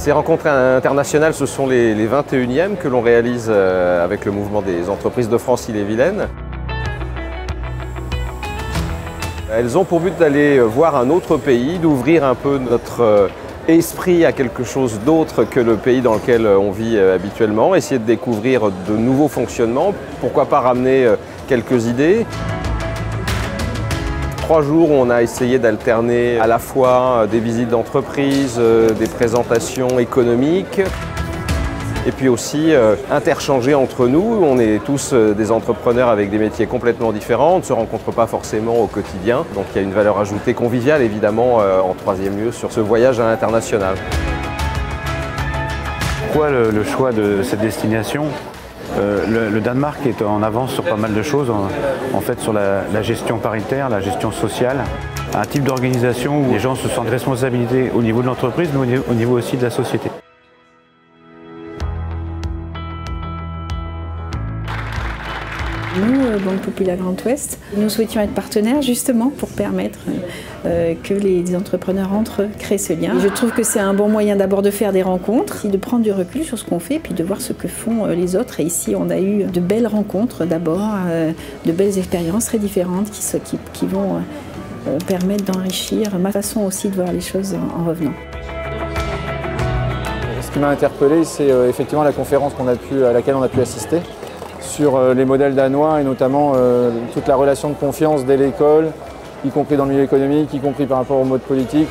Ces rencontres internationales, ce sont les 21e que l'on réalise avec le mouvement des entreprises de France Ille-et-Vilaine. Elles ont pour but d'aller voir un autre pays, d'ouvrir un peu notre esprit à quelque chose d'autre que le pays dans lequel on vit habituellement, essayer de découvrir de nouveaux fonctionnements, pourquoi pas ramener quelques idées. 3 jours où on a essayé d'alterner à la fois des visites d'entreprise, des présentations économiques, et puis aussi interchanger entre nous. On est tous des entrepreneurs avec des métiers complètement différents, on ne se rencontre pas forcément au quotidien. Donc il y a une valeur ajoutée conviviale évidemment en 3e lieu sur ce voyage à l'international. Pourquoi le choix de cette destination ? Le Danemark est en avance sur pas mal de choses, en fait sur la gestion paritaire, la gestion sociale, un type d'organisation où les gens se sentent responsabilités au niveau de l'entreprise mais au niveau aussi de la société. Nous, Banque Populaire Grand Ouest, nous souhaitions être partenaires justement pour permettre que les entrepreneurs entre eux créent ce lien. Et je trouve que c'est un bon moyen d'abord de faire des rencontres, de prendre du recul sur ce qu'on fait, puis de voir ce que font les autres. Et ici, on a eu de belles rencontres d'abord, de belles expériences très différentes qui vont permettre d'enrichir ma façon aussi de voir les choses en revenant. Ce qui m'a interpellé, c'est effectivement la conférence à laquelle on a pu assister, sur les modèles danois et notamment toute la relation de confiance dès l'école, y compris dans le milieu économique, y compris par rapport au mode politique.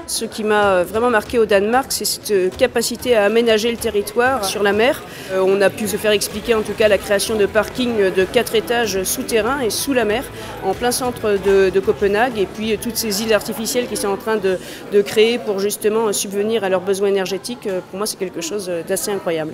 Ce qui m'a vraiment marqué au Danemark, c'est cette capacité à aménager le territoire sur la mer. On a pu se faire expliquer en tout cas la création de parkings de 4 étages souterrains et sous la mer, en plein centre de Copenhague, et puis toutes ces îles artificielles qui sont en train de créer pour justement subvenir à leurs besoins énergétiques. Pour moi, c'est quelque chose d'assez incroyable.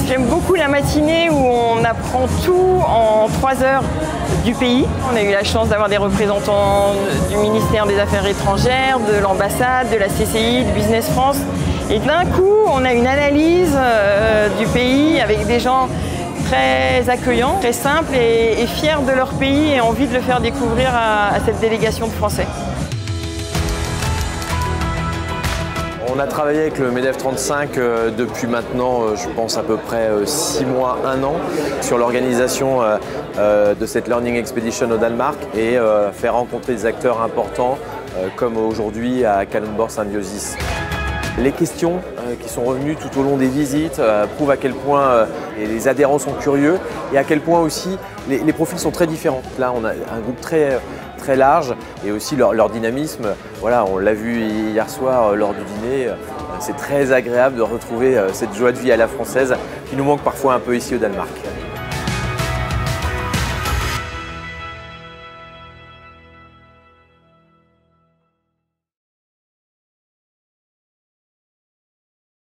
J'aime beaucoup la matinée où on apprend tout en 3 heures du pays. On a eu la chance d'avoir des représentants du ministère des Affaires étrangères, de l'ambassade, de la CCI, de Business France. Et d'un coup, on a une analyse du pays avec des gens très accueillants, très simples et fiers de leur pays et envie de le faire découvrir à cette délégation de Français. On a travaillé avec le MEDEF 35 depuis maintenant, je pense, à peu près 6 mois, 1 an, sur l'organisation de cette Learning Expedition au Danemark et faire rencontrer des acteurs importants comme aujourd'hui à Kalundborg Symbiosis. Les questions qui sont revenues tout au long des visites prouvent à quel point les adhérents sont curieux et à quel point aussi les profils sont très différents. Là, on a un groupe très large et aussi leur dynamisme. Voilà, on l'a vu hier soir lors du dîner. C'est très agréable de retrouver cette joie de vie à la française qui nous manque parfois un peu ici au Danemark.